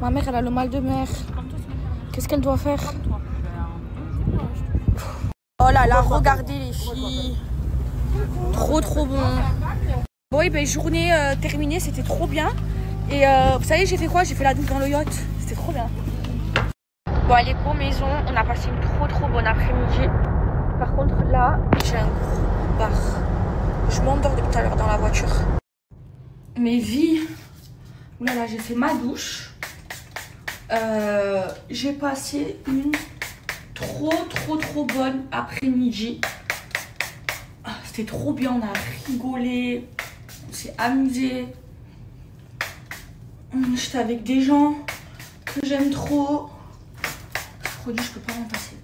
Ma mère, elle a le mal de mer. Qu'est-ce qu'elle doit faire? Oh là là, regardez les filles. Trop bon. Bon, et ben journée terminée, c'était trop bien. Et vous savez, j'ai fait quoi? J'ai fait la douche dans le yacht. C'était trop bien. Bon, allez, go maison. On a passé une trop bonne après-midi. Par contre, là, j'ai un gros bar. Je m'endors depuis tout à l'heure dans la voiture. Mes vies. Voilà, j'ai fait ma douche. J'ai passé une trop bonne après-midi. C'était trop bien, on a rigolé, on s'est amusé. J'étais avec des gens que j'aime trop. Ce produit, je peux pas m'en passer.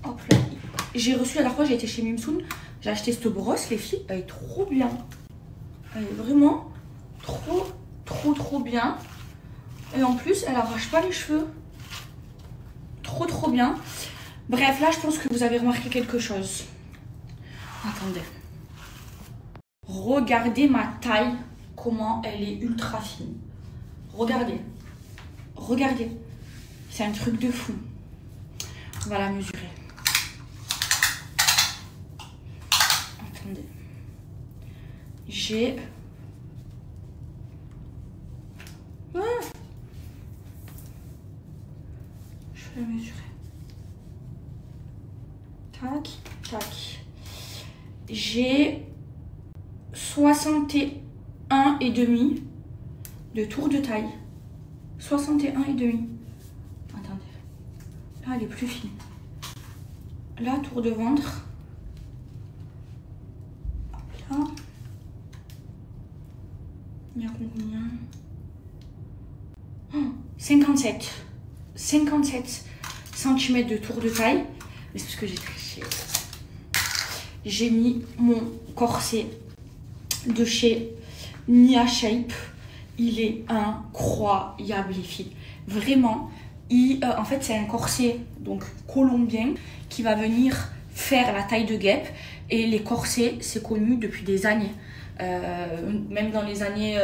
Hop là. J'ai reçu la dernière fois, j'ai été chez Mimsoun. J'ai acheté cette brosse, les filles. Elle est trop bien. Elle est vraiment trop bien. Et en plus, elle arrache pas les cheveux. Trop bien. Bref, là, je pense que vous avez remarqué quelque chose. Attendez. Regardez ma taille, comment elle est ultra fine. Regardez. Regardez. C'est un truc de fou. On va la mesurer. Attendez. J'ai... Ah, je vais la mesurer. Tac. J'ai 61,5 de tour de taille. 61,5. Attendez. Là, elle est plus fine. Là, tour de ventre. Là. Il y a combien? 57 cm de tour de taille. Mais c'est parce que j'ai triché. J'ai mis mon corset de chez Nia Shape. Il est incroyable, les filles. Vraiment. En fait, c'est un corset donc colombien qui va venir faire la taille de guêpe. Et les corsets, c'est connu depuis des années. Même dans les années...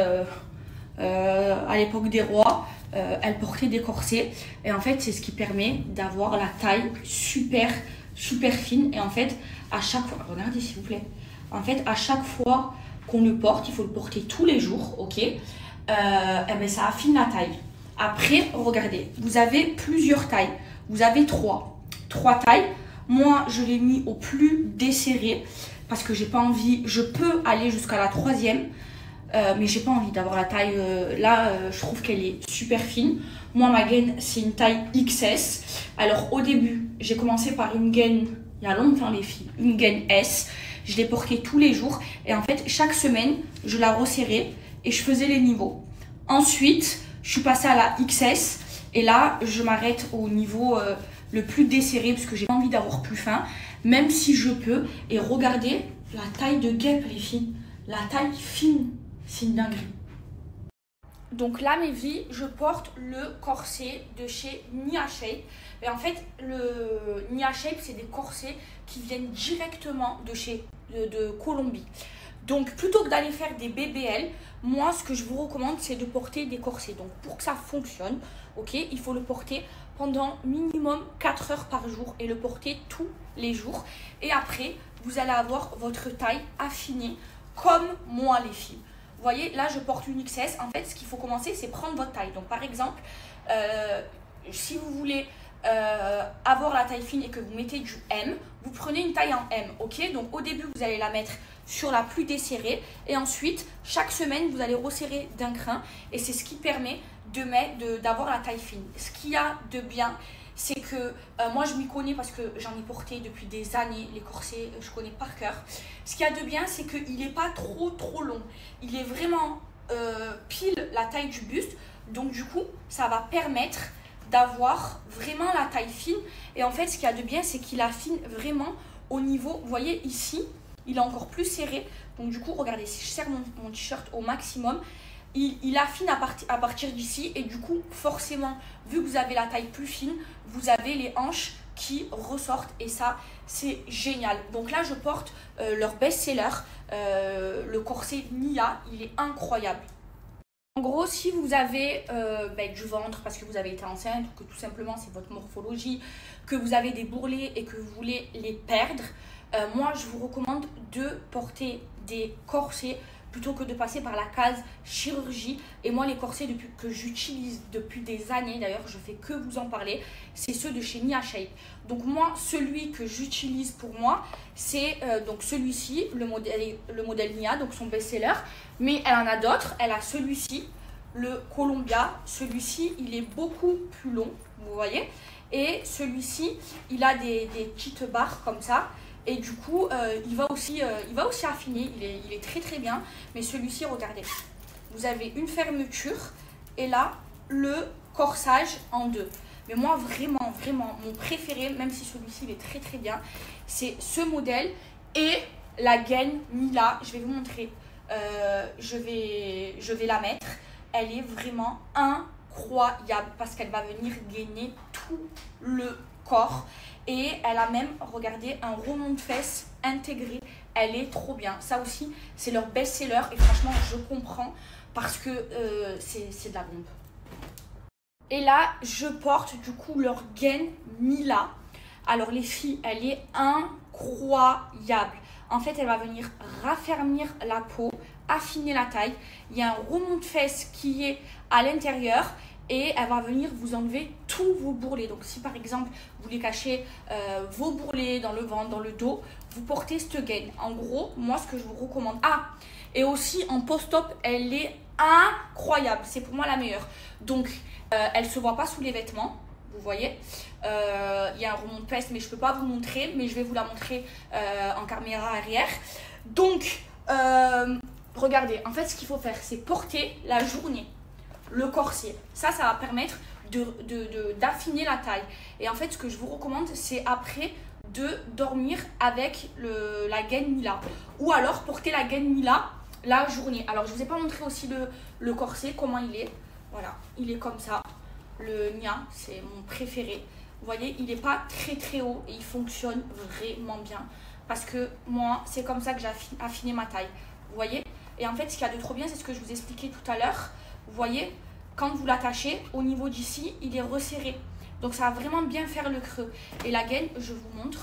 à l'époque des rois, elle portait des corsets. Et en fait, c'est ce qui permet d'avoir la taille super fine. Et en fait, à chaque fois, regardez s'il vous plaît, en fait, à chaque fois qu'on le porte, il faut le porter tous les jours, ok, et ben ça affine la taille. Après, regardez, vous avez plusieurs tailles. Vous avez trois tailles. Moi, je l'ai mis au plus desserré parce que j'ai pas envie. Je peux aller jusqu'à la 3e. Mais j'ai pas envie d'avoir la taille je trouve qu'elle est super fine. Moi, ma gaine, c'est une taille XS. Alors au début, j'ai commencé par une gaine, il y a longtemps les filles, une gaine S. Je l'ai portée tous les jours et en fait chaque semaine je la resserrais et je faisais les niveaux. Ensuite je suis passée à la XS et là je m'arrête au niveau le plus desserré parce que j'ai pas envie d'avoir plus fin, même si je peux. Et regardez la taille de guêpe, les filles, la taille fine. C'est une dinguerie. Donc là, mes vies, je porte le corset de chez Nia Shape. Et en fait, le Nia Shape, c'est des corsets qui viennent directement de Colombie. Donc, plutôt que d'aller faire des BBL, moi, ce que je vous recommande, c'est de porter des corsets. Donc, pour que ça fonctionne, ok, il faut le porter pendant minimum 4 heures par jour et le porter tous les jours. Et après, vous allez avoir votre taille affinée comme moi, les filles. Vous voyez, là, je porte une XS. En fait, ce qu'il faut commencer, c'est prendre votre taille. Donc, par exemple, si vous voulez avoir la taille fine et que vous mettez du M, vous prenez une taille en M, ok? Donc, au début, vous allez la mettre sur la plus desserrée. Et ensuite, chaque semaine, vous allez resserrer d'un crin. Et c'est ce qui permet d'avoir la taille fine. Ce qu'il y a de bien, c'est que moi, je m'y connais parce que j'en ai porté depuis des années. Les corsets, je connais par cœur. Ce qu'il y a de bien, c'est qu'il n'est pas trop long. Il est vraiment pile la taille du buste. Donc, du coup, ça va permettre d'avoir vraiment la taille fine. Et en fait, ce qu'il y a de bien, c'est qu'il affine vraiment au niveau, vous voyez ici, il est encore plus serré. Donc, du coup, regardez, si je serre mon t-shirt au maximum, il affine à partir d'ici. Et du coup, forcément, vu que vous avez la taille plus fine, vous avez les hanches qui ressortent. Et ça, c'est génial. Donc là, je porte leur best-seller, le corset Nia. Il est incroyable. En gros, si vous avez du ventre parce que vous avez été enceinte ou que tout simplement c'est votre morphologie, que vous avez des bourrelets et que vous voulez les perdre, moi je vous recommande de porter des corsets plutôt que de passer par la case chirurgie. Et moi les corsets que j'utilise depuis des années, d'ailleurs je fais que vous en parler, c'est ceux de chez Nia Shape. Donc moi celui que j'utilise pour moi c'est donc celui-ci, le modèle Nia, donc son best-seller. Mais elle en a d'autres, elle a celui-ci, le Columbia. Celui-ci il est beaucoup plus long, vous voyez. Et celui-ci il a des petites barres comme ça. Et du coup, il va aussi affiner, il est très très bien. Mais celui-ci, regardez, vous avez une fermeture et là, le corsage en deux. Mais moi, vraiment, vraiment, mon préféré, même si celui-ci, il est très très bien, c'est ce modèle et la gaine Mila. Je vais vous montrer, je vais la mettre. Elle est vraiment incroyable parce qu'elle va venir gainer tout le corps. Et elle a même, regardez, un remonte-fesses intégré. Elle est trop bien. Ça aussi, c'est leur best-seller. Et franchement, je comprends parce que c'est de la bombe. Et là, je porte du coup leur gaine Mila. Alors les filles, elle est incroyable. En fait, elle va venir raffermir la peau, affiner la taille. Il y a un remonte-fesses qui est à l'intérieur. Et elle va venir vous enlever tous vos bourrelets. Donc si par exemple vous voulez cacher vos bourrelets dans le ventre, dans le dos, vous portez cette gaine. En gros, moi ce que je vous recommande. Ah, et aussi en post-op, elle est incroyable. C'est pour moi la meilleure. Donc elle ne se voit pas sous les vêtements. Vous voyez, il y a un remonte-fesses, mais je ne peux pas vous montrer. Mais je vais vous la montrer en caméra arrière. Donc, regardez, en fait ce qu'il faut faire, c'est porter la journée le corset. Ça va permettre d'affiner la taille. Et en fait, ce que je vous recommande, c'est après de dormir avec la gaine Mila. Ou alors porter la gaine Mila la journée. Alors, je vous ai pas montré aussi le corset, comment il est. Voilà, il est comme ça. Le Nia, c'est mon préféré. Vous voyez, il n'est pas très très haut et il fonctionne vraiment bien. Parce que moi, c'est comme ça que j'ai affiné ma taille. Vous voyez? Et en fait, ce qu'il y a de trop bien, c'est ce que je vous expliquais tout à l'heure. Vous voyez, quand vous l'attachez, au niveau d'ici, il est resserré. Donc, ça va vraiment bien faire le creux. Et la gaine, je vous montre.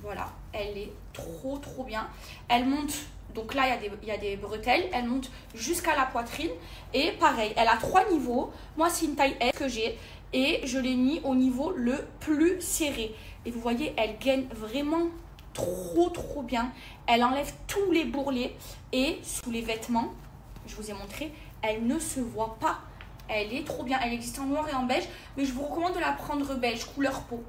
Voilà, elle est trop, trop bien. Elle monte, donc là, il y a des bretelles. Elle monte jusqu'à la poitrine. Et pareil, elle a 3 niveaux. Moi, c'est une taille S que j'ai. Et je l'ai mis au niveau le plus serré. Et vous voyez, elle gaine vraiment trop, trop bien. Elle enlève tous les bourrelets. Et sous les vêtements, je vous ai montré, elle ne se voit pas. Elle est trop bien. Elle existe en noir et en beige. Mais je vous recommande de la prendre beige, couleur peau.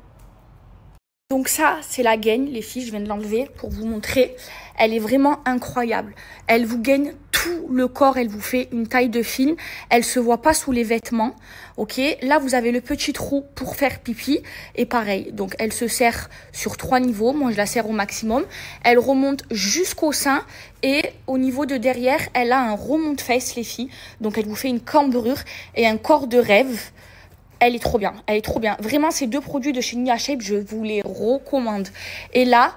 Donc ça, c'est la gaine, les filles. Je viens de l'enlever pour vous montrer. Elle est vraiment incroyable. Elle vous gaine tout le corps. Elle vous fait une taille de fine. Elle se voit pas sous les vêtements. Ok. Là, vous avez le petit trou pour faire pipi. Et pareil. Donc, elle se serre sur 3 niveaux. Moi, je la serre au maximum. Elle remonte jusqu'au sein. Et au niveau de derrière, elle a un remonte-fesses, les filles. Donc, elle vous fait une cambrure et un corps de rêve. Elle est trop bien, elle est trop bien. Vraiment, ces 2 produits de chez Nia Shape, je vous les recommande. Et là,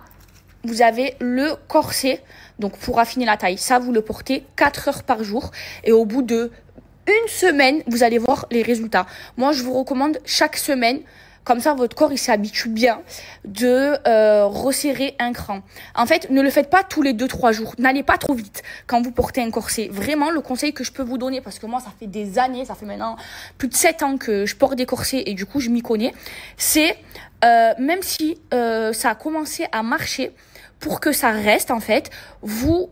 vous avez le corset, donc pour affiner la taille. Ça, vous le portez 4 heures par jour. Et au bout de 1 semaine, vous allez voir les résultats. Moi, je vous recommande chaque semaine. Comme ça, votre corps, il s'habitue bien de resserrer un cran. En fait, ne le faites pas tous les 2-3 jours. N'allez pas trop vite quand vous portez un corset. Vraiment, le conseil que je peux vous donner, parce que moi, ça fait des années, ça fait maintenant plus de 7 ans que je porte des corsets et du coup, je m'y connais. C'est, même si ça a commencé à marcher, pour que ça reste, en fait, vous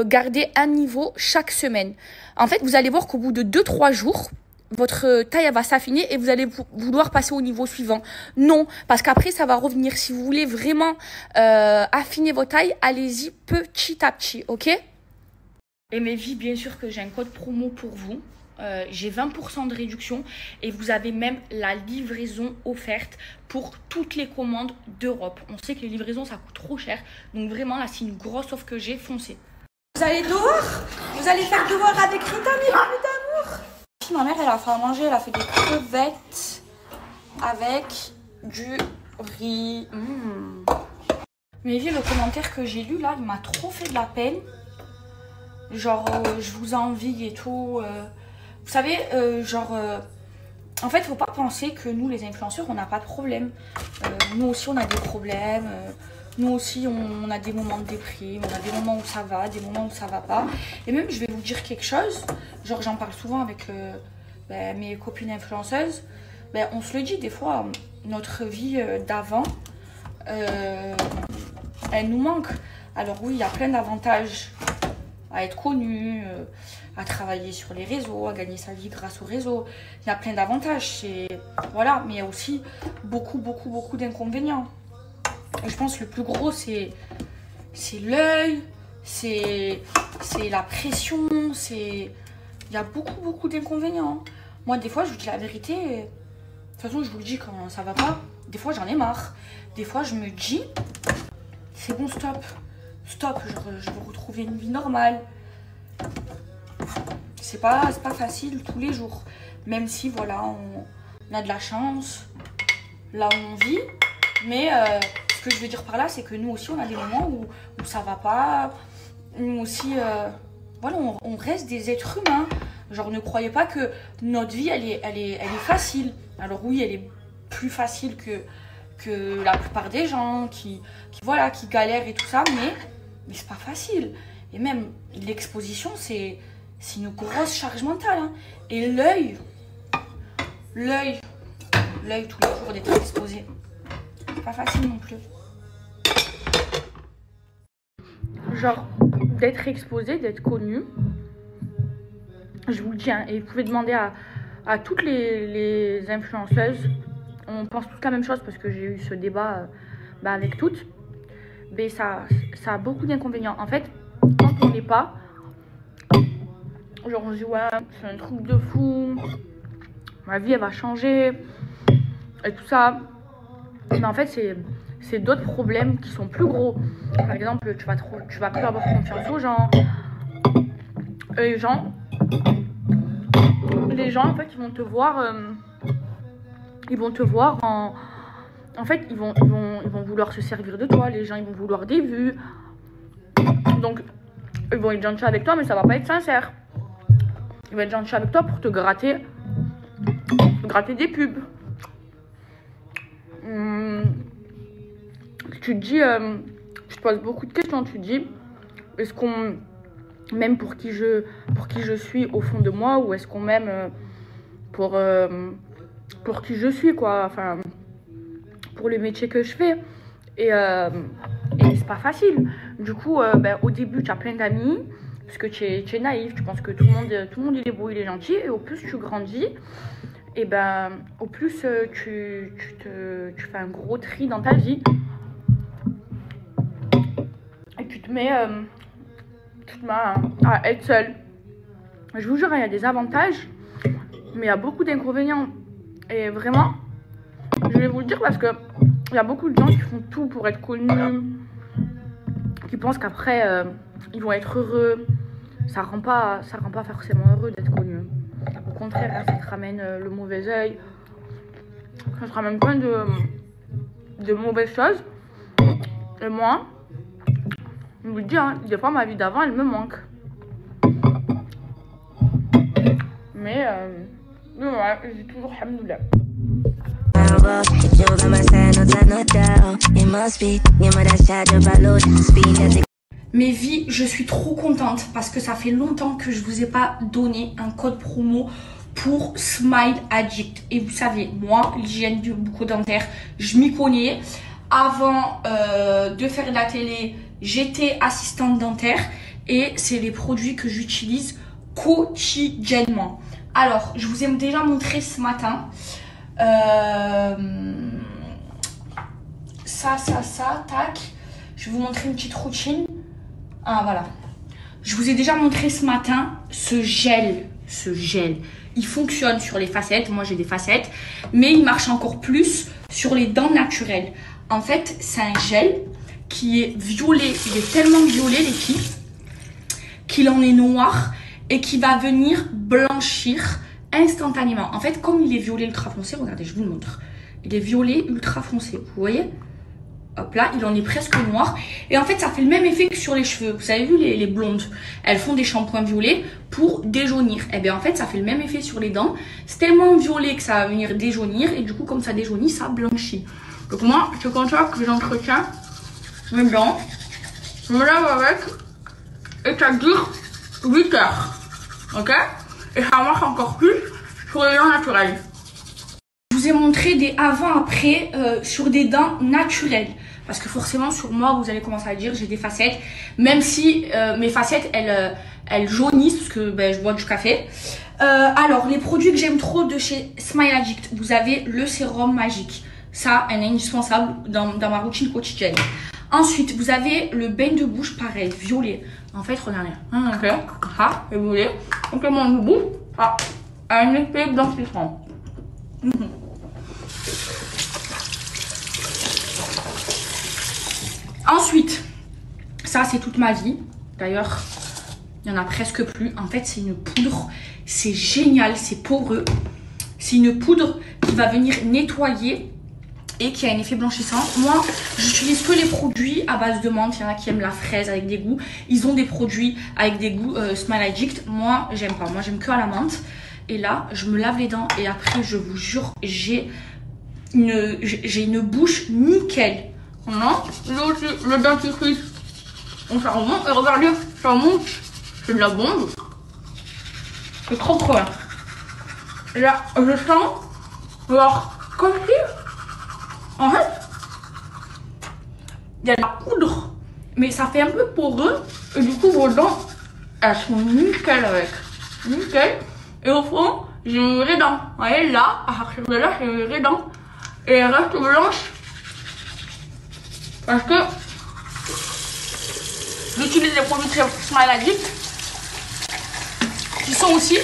gardez un niveau chaque semaine. En fait, vous allez voir qu'au bout de 2-3 jours, votre taille va s'affiner et vous allez vouloir passer au niveau suivant. Non, parce qu'après, ça va revenir. Si vous voulez vraiment affiner votre taille, allez-y petit à petit, ok? Et mes filles, bien sûr que j'ai un code promo pour vous. J'ai 20% de réduction et vous avez même la livraison offerte pour toutes les commandes d'Europe. On sait que les livraisons, ça coûte trop cher. Donc vraiment, là, c'est une grosse offre que j'ai. Foncez. Vous allez dehors? Vous allez faire devoir avec Rita, mes bébés d'amour? Ma mère, elle a fait à manger, elle a fait des crevettes avec du riz. Mais vu le commentaire que j'ai lu là, il m'a trop fait de la peine. Genre, je vous envie et tout. Vous savez, en fait, faut pas penser que nous, les influenceurs, on n'a pas de problème. Nous aussi, on a des problèmes. Nous aussi, on a des moments de déprime. On a des moments où ça va, des moments où ça va pas. Et même, je vais vous dire quelque chose. Genre, j'en parle souvent avec mes copines influenceuses. On se le dit, des fois, notre vie d'avant, elle nous manque. Alors oui, il y a plein d'avantages à être connu, à travailler sur les réseaux, à gagner sa vie grâce aux réseaux. Il y a plein d'avantages, voilà, mais il y a aussi beaucoup d'inconvénients. Et je pense que le plus gros, c'est l'œil, c'est la pression, il y a beaucoup d'inconvénients. Moi, des fois, je vous dis la vérité, de toute façon, je vous le dis quand ça va pas, des fois, j'en ai marre. Des fois, je me dis, c'est bon, stop, je veux retrouver une vie normale. C'est pas facile tous les jours, même si voilà, on a de la chance là où on vit, mais ce que je veux dire par là, c'est que nous aussi on a des moments où ça va pas. Nous aussi voilà, on reste des êtres humains. Genre, ne croyez pas que notre vie elle est facile. Alors oui, elle est plus facile que la plupart des gens qui galèrent et tout ça, mais c'est pas facile. Et même l'exposition, c'est une grosse charge mentale. Hein. Et l'œil tous les jours d'être exposé, c'est pas facile non plus. Genre, d'être exposé, d'être connu, je vous le dis, hein, et vous pouvez demander à toutes les influenceuses, on pense toutes la même chose parce que j'ai eu ce débat avec toutes, mais ça a beaucoup d'inconvénients. En fait, quand on n'est pas, genre on se dit ouais, c'est un truc de fou, ma vie elle va changer et tout ça, mais en fait c'est d'autres problèmes qui sont plus gros. Par exemple, tu vas plus avoir confiance aux gens, et les gens en fait ils vont te voir en fait ils vont vouloir se servir de toi. Les gens ils vont vouloir des vues, donc ils vont être gentils avec toi, mais ça va pas être sincère. Ils vont être gentils avec toi pour te gratter des pubs. Tu te dis, tu te poses beaucoup de questions. Tu te dis, est-ce qu'on m'aime pour qui je suis au fond de moi, ou est-ce qu'on m'aime pour qui je suis, quoi. Enfin, pour le métier que je fais. Et c'est pas facile. Du coup, au début, tu as plein d'amis, parce que tu es naïf, tu penses que tout le monde il est beau, il est gentil. Et au plus tu grandis, et au plus tu fais un gros tri dans ta vie. Et tu te mets à être seul. Je vous jure, il y a des avantages, mais il y a beaucoup d'inconvénients. Et vraiment, je vais vous le dire parce que il y a beaucoup de gens qui font tout pour être connus, qui pensent qu'après ils vont être heureux. Ça rend pas forcément heureux d'être connu. Au contraire, ça te ramène le mauvais œil, ça te ramène plein de mauvaises choses. Et moi, je vous le dis, hein, des fois ma vie d'avant elle me manque. Mais ouais, j'ai toujours alhamdoulilah. Mes vies, je suis trop contente parce que ça fait longtemps que je vous ai pas donné un code promo pour Smile Addict. Et vous savez, moi, l'hygiène bucco-dentaire, je m'y connais. Avant de faire de la télé, j'étais assistante dentaire et c'est les produits que j'utilise quotidiennement. Alors, je vous ai déjà montré ce matin ça, tac. Je vais vous montrer une petite routine. Ah, voilà. Je vous ai déjà montré ce matin ce gel. Il fonctionne sur les facettes. Moi, j'ai des facettes. Mais il marche encore plus sur les dents naturelles. En fait, c'est un gel qui est violet. Il est tellement violet, les filles, qu'il en est noir et qui va venir blanchir instantanément. En fait, comme il est violet ultra foncé, regardez, je vous le montre. Il est violet ultra foncé, vous voyez? Hop là, il en est presque noir. Et en fait, ça fait le même effet que sur les cheveux. Vous avez vu les blondes, elles font des shampoings violets pour déjaunir. Et bien en fait, ça fait le même effet sur les dents. C'est tellement violet que ça va venir déjaunir. Et du coup, comme ça déjaunit, ça blanchit. Donc moi, c'est comme ça que j'entretiens mes dents. Je me lave avec. Et ça dure 8 heures. Ok? Et ça marche encore plus sur les dents naturelles. Je vous ai montré des avant-après sur des dents naturelles. Parce que forcément, sur moi, vous allez commencer à dire, j'ai des facettes. Même si mes facettes, elles jaunissent parce que je bois du café. Alors, les produits que j'aime trop de chez Smile Addict, vous avez le sérum magique. Ça, elle est indispensable dans ma routine quotidienne. Ensuite, vous avez le bain de bouche, pareil, violet. En fait, regardez. Ok, ça, c'est violet. Donc, le bain de bouche, ça a un effet blanchissant. Ensuite, ça c'est toute ma vie. D'ailleurs, il n'y en a presque plus. En fait, c'est une poudre. C'est génial, c'est poreux. C'est une poudre qui va venir nettoyer et qui a un effet blanchissant. Moi, j'utilise que les produits à base de menthe. Il y en a qui aiment la fraise avec des goûts. Ils ont des produits avec des goûts Smile Addict. Moi, j'aime pas. Moi, j'aime que à la menthe. Et là, je me lave les dents et après, je vous jure, j'ai une bouche nickel. Non, là aussi, le dentifrice. On ça remonte, et regardez, ça remonte. C'est de la bombe. C'est trop bien. Là, je sens, genre, comme si, en fait, il y a de la poudre, mais ça fait un peu poreux. Et du coup, vos dents, elles sont nickel avec. Nickel. Et au fond, j'ai mes vraies dents. Vous voyez, là, à partir de là, j'ai mes vraies dents. Et elles restent blanches. Parce que j'utilise les produits Smile Addict qui sont aussi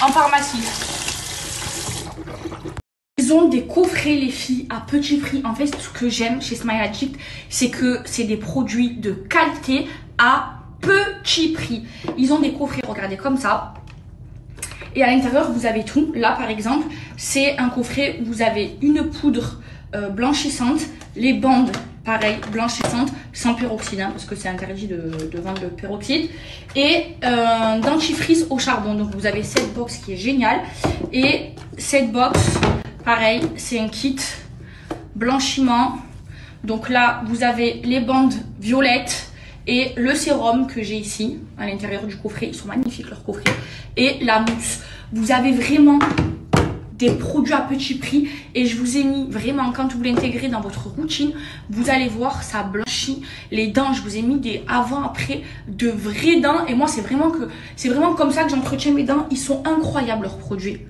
en pharmacie. Ils ont des coffrets, les filles, à petit prix. En fait, ce que j'aime chez Smile Addict, c'est que c'est des produits de qualité à petit prix. Ils ont des coffrets, regardez, comme ça. Et à l'intérieur, vous avez tout. Là, par exemple, c'est un coffret où vous avez une poudre blanchissante, les bandes, pareil, blanchissantes, sans peroxyde, hein, parce que c'est interdit de vendre le peroxyde, et dentifrice au charbon. Donc vous avez cette box qui est géniale, et cette box, pareil, c'est un kit blanchiment. Donc là, vous avez les bandes violettes et le sérum que j'ai ici à l'intérieur du coffret. Ils sont magnifiques, leurs coffrets, et la mousse. Vous avez vraiment des produits à petit prix, et je vous ai mis vraiment, quand vous l'intégrez dans votre routine, vous allez voir, ça blanchit les dents. Je vous ai mis des avant après de vraies dents, et moi c'est vraiment comme ça que j'entretiens mes dents. Ils sont incroyables, leurs produits.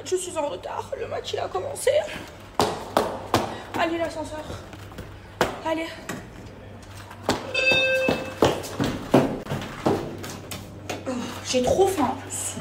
Je suis en retard, le match il a commencé. Allez, l'ascenseur. Allez. Oh, j'ai trop faim en plus.